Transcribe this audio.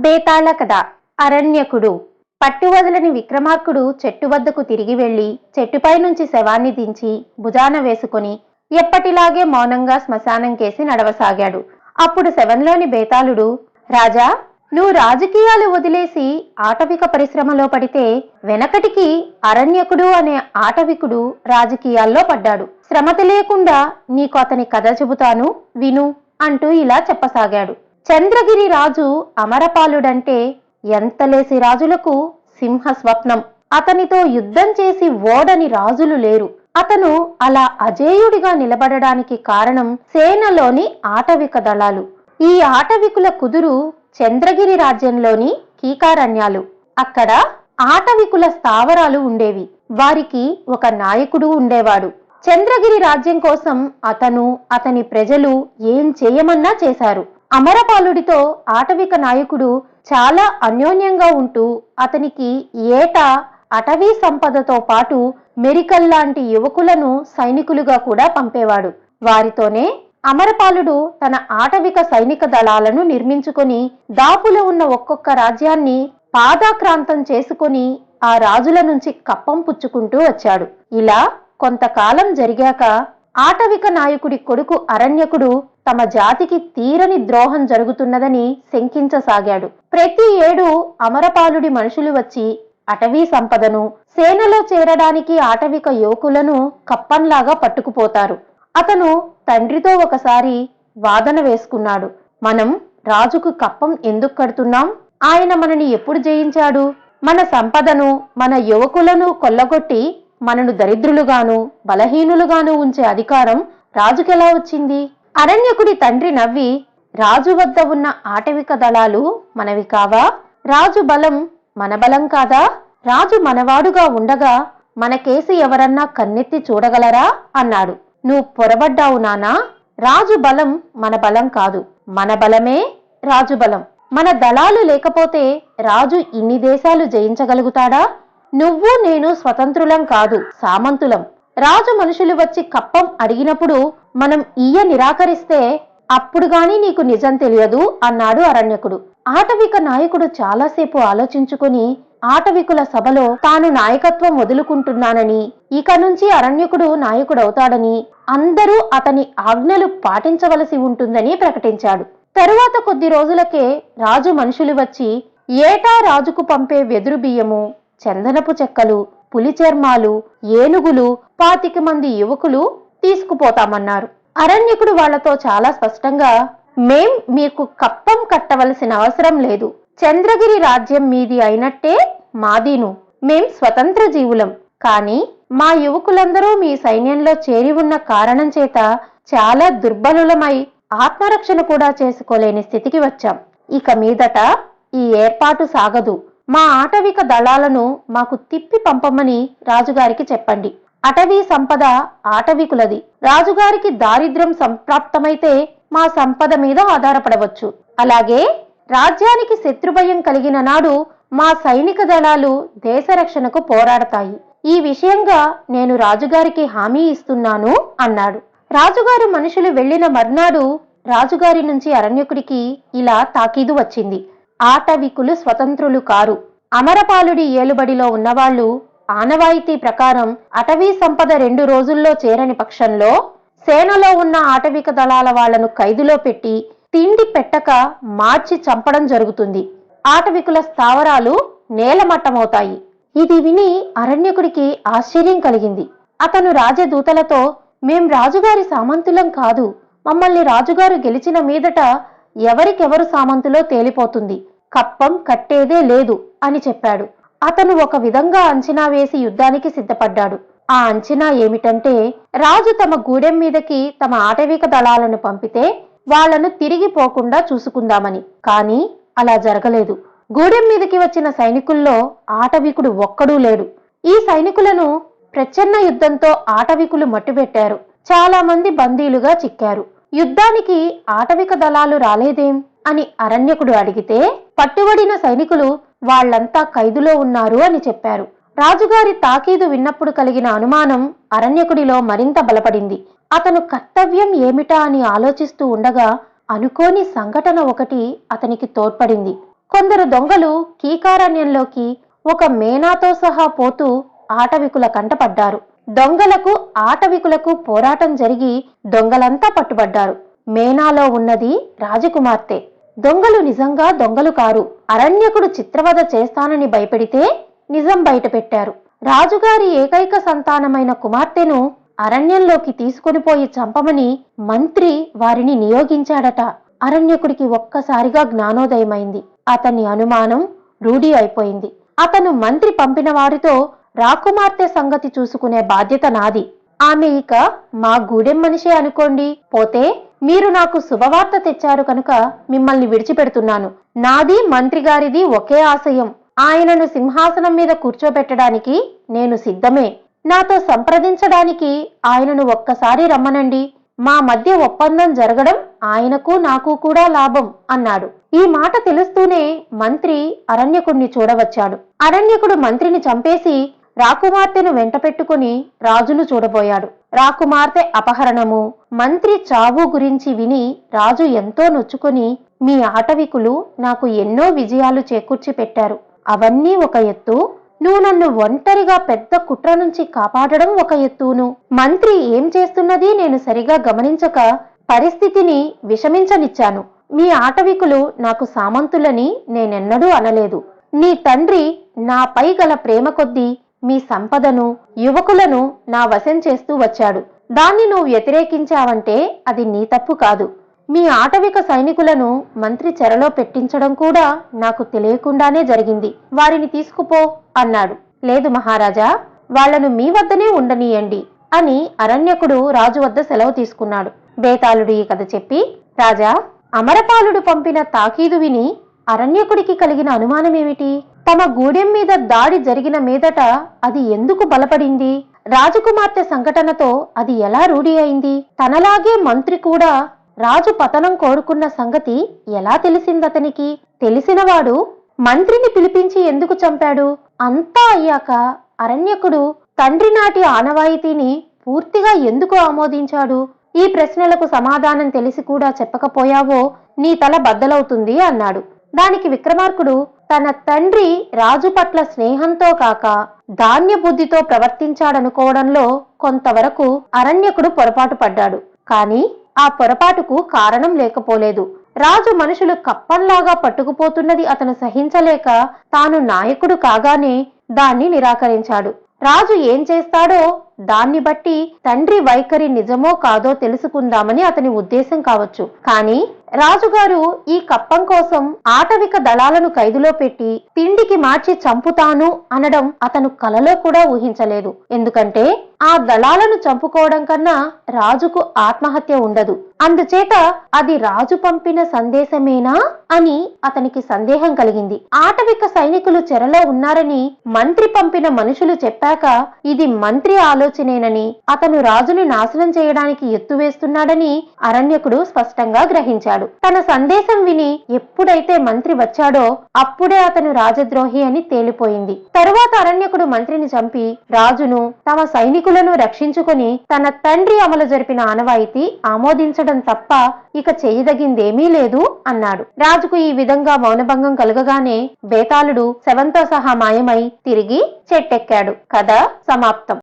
బేతాళ కథ. అరణ్యకుడు. పట్టువదలని విక్రమార్కుడు చెట్టు వద్దకు తిరిగి వెళ్లి చెట్టుపై నుంచి శవాన్ని దించి భుజాన వేసుకుని ఎప్పటిలాగే మౌనంగా శ్మశానం కేసి నడవసాగాడు. అప్పుడు శవంలోని బేతాళుడు, రాజా, నువ్వు రాజకీయాలు వదిలేసి ఆటవిక పరిశ్రమలో పడితే వెనకటికి అరణ్యకుడు అనే ఆటవికుడు రాజకీయాల్లో పడ్డాడు. శ్రమ తెలియకుండా నీకు అతని కథ చెబుతాను, విను అంటూ ఇలా చెప్పసాగాడు. చంద్రగిరి రాజు అమరపాలుడంటే ఎంతలేసి రాజులకు సింహ స్వప్నం. అతనితో యుద్ధం చేసి ఓడని రాజులు లేరు. అతను అలా అజేయుడిగా నిలబడడానికి కారణం సేనలోని ఆటవిక దళాలు. ఈ ఆటవికుల కుదురు చంద్రగిరి రాజ్యంలోని కీకారణ్యాలు. అక్కడ ఆటవికుల స్థావరాలు ఉండేవి. వారికి ఒక నాయకుడు ఉండేవాడు. చంద్రగిరి రాజ్యం కోసం అతను, అతని ప్రజలు ఏం చేయమన్నా చేశారు. అమరపాలుడితో ఆటవిక నాయకుడు చాలా అన్యోన్యంగా ఉంటూ అతనికి ఏటా అటవీ సంపదతో పాటు మెరికల్లాంటి యువకులను సైనికులుగా కూడా పంపేవాడు. వారితోనే అమరపాలుడు తన ఆటవిక సైనిక దళాలను నిర్మించుకొని దాపులో ఉన్న ఒక్కొక్క రాజ్యాన్ని పాదాక్రాంతం చేసుకొని ఆ రాజుల నుంచి కప్పం పుచ్చుకుంటూ వచ్చాడు. ఇలా కొంతకాలం జరిగాక ఆటవిక నాయకుడి కొడుకు అరణ్యకుడు తమ జాతికి తీరని ద్రోహం జరుగుతున్నదని శంకించసాగాడు. ప్రతి ఏడు అమరపాలుడి మనుషులు వచ్చి అటవీ సంపదను, సేనలో చేరడానికి ఆటవిక యువకులను కప్పంలాగా పట్టుకుపోతారు. అతను తండ్రితో ఒకసారి వాదన వేసుకున్నాడు. మనం రాజుకు కప్పం ఎందుకు కడుతున్నాం? ఆయన మనని ఎప్పుడు జయించాడు? మన సంపదను, మన యువకులను కొల్లగొట్టి మనను దరిద్రులుగాను బలహీనులుగాను ఉంచే అధికారం రాజుకెలా వచ్చింది? అరణ్యకుడి తండ్రి నవ్వి, రాజు వద్ద ఉన్న ఆటవిక దళాలు మనవి కావా? రాజు బలం మన బలం కాదా? రాజు మనవాడుగా ఉండగా మనకేసి ఎవరన్నా కన్నెత్తి చూడగలరా అన్నాడు. నువ్వు పొరబడ్డావు నానా. రాజు బలం మన బలం కాదు, మన బలమే రాజు బలం. మన దళాలు లేకపోతే రాజు ఇన్ని దేశాలు జయించగలుగుతాడా? నువ్వు నేను స్వతంత్రులం కాదు, సామంతులం. రాజు మనుషులు వచ్చి కప్పం అడిగినప్పుడు మనం నిరాకరిస్తే అప్పుడు గాని నీకు నిజం తెలియదు అన్నాడు అరణ్యకుడు. ఆటవిక నాయకుడు చాలాసేపు ఆలోచించుకుని ఆటవికుల సభలో తాను నాయకత్వం వదులుకుంటున్నానని, ఇక నుంచి అరణ్యకుడు నాయకుడవుతాడని, అందరూ అతని ఆజ్ఞలు పాటించవలసి ఉంటుందని ప్రకటించాడు. తరువాత కొద్ది రోజులకే రాజు మనుషులు వచ్చి ఏటా రాజుకు పంపే వెదురు బియ్యము, చందనపు చెక్కలు, పులి చర్మాలు, ఏనుగులు, 25 మంది యువకులు తీసుకుపోతామన్నారు. అరణ్యకుడు వాళ్లతో చాలా స్పష్టంగా, మేం మీకు కప్పం కట్టవలసిన అవసరం లేదు. చంద్రగిరి రాజ్యం మీది అయినట్టే మాదీను. మేం స్వతంత్ర జీవులం. కానీ మా యువకులందరూ మీ సైన్యంలో చేరి ఉన్న కారణం చేత చాలా దుర్బలులమై ఆత్మరక్షణ కూడా చేసుకోలేని స్థితికి వచ్చాం. ఇక మీదట ఈ ఏర్పాటు సాగదు. మా ఆటవిక దళాలను మాకు తిప్పి పంపమని రాజుగారికి చెప్పండి. అటవీ సంపద ఆటవికులది. రాజుగారికి దారిద్ర్యం సంప్రాప్తమైతే మా సంపద మీద ఆధారపడవచ్చు. అలాగే రాజ్యానికి శత్రుభయం కలిగిన నాడు మా సైనిక దళాలు దేశ రక్షణకు పోరాడతాయి. ఈ విషయంగా నేను రాజుగారికి హామీ ఇస్తున్నాను అన్నాడు. రాజుగారు మనుషులు వెళ్లిన మర్నాడు రాజుగారి నుంచి అరణ్యకుడికి ఇలా తాకీదు వచ్చింది. ఆటవికులు స్వతంత్రులు కారు. అమరపాలుడి ఏలుబడిలో ఉన్నవాళ్లు ఆనవాయితీ ప్రకారం అటవీ సంపద 2 రోజుల్లో చేరని పక్షంలో సేనలో ఉన్న ఆటవిక దళాల వాళ్లను ఖైదులో పెట్టి తిండి పెట్టక మార్చి చంపడం జరుగుతుంది. ఆటవికుల స్థావరాలు నేలమట్టమవుతాయి. ఇది విని అరణ్యకుడికి ఆశ్చర్యం కలిగింది. అతను రాజదూతలతో, మేం రాజుగారి సామంతులం కాదు. మమ్మల్ని రాజుగారు గెలిచిన మీదట ఎవరికెవరు సామంతులో తేలిపోతుంది. కప్పం కట్టేదే లేదు అని చెప్పాడు. అతను ఒక విధంగా అంచనా వేసి యుద్ధానికి సిద్ధపడ్డాడు. ఆ అంచనా ఏమిటంటే, రాజు తమ గూడెం మీదకి తమ ఆటవిక దళాలను పంపితే వాళ్లను తిరిగి పోకుండా చూసుకుందామని. కానీ అలా జరగలేదు. గూడెం మీదకి వచ్చిన సైనికుల్లో ఆటవికుడు ఒక్కడూ లేడు. ఈ సైనికులను ప్రచ్ఛన్న యుద్ధంతో ఆటవికులు మట్టుబెట్టారు. చాలా మంది బందీలుగా చిక్కారు. యుద్ధానికి ఆటవిక దళాలు రాలేదేం అని అరణ్యకుడు అడిగితే, పట్టుబడిన సైనికులు వాళ్లంతా ఖైదులో ఉన్నారు అని చెప్పారు. రాజుగారి తాకీదు విన్నప్పుడు కలిగిన అనుమానం అరణ్యకుడిలో మరింత బలపడింది. అతను కర్తవ్యం ఏమిటా అని ఆలోచిస్తూ ఉండగా అనుకోని సంఘటన ఒకటి అతనికి తోడ్పడింది. కొందరు దొంగలు కీకారణ్యంలోకి ఒక మేనాతో సహా పోతూ ఆటవికుల కంటపడ్డారు. దొంగలకు ఆటవికులకు పోరాటం జరిగి దొంగలంతా పట్టుబడ్డారు. మేనాలో ఉన్నది రాజకుమార్తె. దొంగలు నిజంగా దొంగలు కారు. అరణ్యకుడు చిత్రవద చేస్తానని భయపెడితే నిజం బయటపెట్టారు. రాజుగారి ఏకైక సంతానమైన కుమార్తెను అరణ్యంలోకి తీసుకొనిపోయి చంపమని మంత్రి వారిని నియోగించాడట. అరణ్యకుడికి ఒక్కసారిగా జ్ఞానోదయమైంది. అతని అనుమానం రూఢి అయిపోయింది. అతను మంత్రి పంపిన వారితో రాకుమార్తె సంగతి చూసుకునే బాధ్యత నాది. ఆమె ఇక మా గూడెం మనిషే అనుకోండి. పోతే మీరు నాకు శుభవార్త తెచ్చారు కనుక మిమ్మల్ని విడిచిపెడుతున్నాను. నాది మంత్రి గారిది ఒకే ఆశయం. ఆయనను సింహాసనం మీద కూర్చోబెట్టడానికి నేను సిద్ధమే. నాతో సంప్రదించడానికి ఆయనను ఒక్కసారి రమ్మనండి. మా మధ్య ఒప్పందం జరగడం ఆయనకు నాకు కూడా లాభం అన్నాడు. ఈ మాట తెలుస్తూనే మంత్రి అరణ్యకుడిని చూడవచ్చాడు. అరణ్యకుడు మంత్రిని చంపేసి రాకుమార్తెను వెంట పెట్టుకుని రాజును చూడబోయాడు. రాకుమార్తె అపహరణము, మంత్రి చావు గురించి విని రాజు ఎంతో నొచ్చుకొని, మీ ఆటవికులు నాకు ఎన్నో విజయాలు చేకూర్చి పెట్టారు. అవన్నీ ఒక ఎత్తు, నువ్వు నన్ను ఒంటరిగా పెద్ద కుట్ర నుంచి కాపాడడం ఒక ఎత్తును. మంత్రి ఏం చేస్తున్నది నేను సరిగా గమనించక పరిస్థితిని విషమించనిచ్చాను. మీ ఆటవికులు నాకు సామంతులని నేనెన్నడూ అనలేదు. నీ తండ్రి నాపై గల ప్రేమ కొద్దీ మీ సంపదను, యువకులను నా వశం చేస్తూ వచ్చాడు. దాన్ని నువ్వు వ్యతిరేకించావంటే అది నీ తప్పు కాదు. మీ ఆటవిక సైనికులను మంత్రి చెరలో పెట్టించడం కూడా నాకు తెలియకుండానే జరిగింది. వారిని తీసుకుపో అన్నాడు. లేదు మహారాజా, వాళ్లను మీ వద్దనే ఉండనీయండి అని అరణ్యకుడు రాజు వద్ద సెలవు తీసుకున్నాడు. బేతాళుడు ఈ కథ చెప్పి, రాజా, అమరపాలుడు పంపిన తాకీదు విని అరణ్యకుడికి కలిగిన అనుమానమేమిటి? తమ గూడెం మీద దాడి జరిగిన మీదట అది ఎందుకు బలపడింది? రాజకుమార్తె సంఘటనతో అది ఎలా రూఢి అయింది? తనలాగే మంత్రి కూడా రాజు పతనం కోరుకున్న సంగతి ఎలా తెలిసిందతనికి? తెలిసినవాడు మంత్రిని పిలిపించి ఎందుకు చంపాడు? అంతా అయ్యాక అరణ్యకుడు తండ్రి నాటి ఆనవాయితీని పూర్తిగా ఎందుకు ఆమోదించాడు? ఈ ప్రశ్నలకు సమాధానం తెలిసి కూడా చెప్పకపోయావో నీ తల బద్దలవుతుంది అన్నాడు. దానికి విక్రమార్కుడు తన తండ్రి రాజు పట్ల స్నేహంతో కాక ధాన్య బుద్ధితో ప్రవర్తించాడనుకోవడంలో కొంతవరకు అరణ్యకుడు పొరపాటు పడ్డాడు. కాని ఆ పొరపాటుకు కారణం లేకపోలేదు. రాజు మనుషులు కప్పంలాగా పట్టుకుపోతున్నది అతను సహించలేక తాను నాయకుడు కాగానే దాన్ని నిరాకరించాడు. రాజు ఏం చేస్తాడో దాన్ని బట్టి తండ్రి వైఖరి నిజమో కాదో తెలుసుకుందామని అతని ఉద్దేశం కావచ్చు. కాని రాజుగారు ఈ కప్పం కోసం ఆటవిక దళాలను ఖైదులో పెట్టి తిండికి మార్చి చంపుతాను అనడం అతను కలలో కూడా ఊహించలేదు. ఎందుకంటే ఆ దళాలను చంపుకోవడం కన్నా రాజుకు ఆత్మహత్య ఉండదు. అందుచేత అది రాజు పంపిన సందేశమేనా అని అతనికి సందేహం కలిగింది. ఆటవిక సైనికులు చెరలో ఉన్నారని మంత్రి పంపిన మనుషులు చెప్పాక ఇది మంత్రి ఆలోచనేనని, అతను రాజుని నాశనం చేయడానికి ఎత్తువేస్తున్నాడని అరణ్యకుడు స్పష్టంగా గ్రహించాడు. తన సందేశం విని ఎప్పుడైతే మంత్రి వచ్చాడో అప్పుడే అతను రాజద్రోహి అని తేలిపోయింది. తరువాత అరణ్యకుడు మంత్రిని చంపి రాజును తమ సైనికులను రక్షించుకొని తన తండ్రి అమలు జరిపిన ఆనవాయితీ ఆమోదించడం తప్ప ఇక చేయదగిందేమీ లేదు అన్నాడు. రాజుకు ఈ విధంగా మౌనభంగం కలుగగానే బేతాళుడు శవంతో సహా మాయమై తిరిగి చెట్టెక్కాడు. కథ సమాప్తం.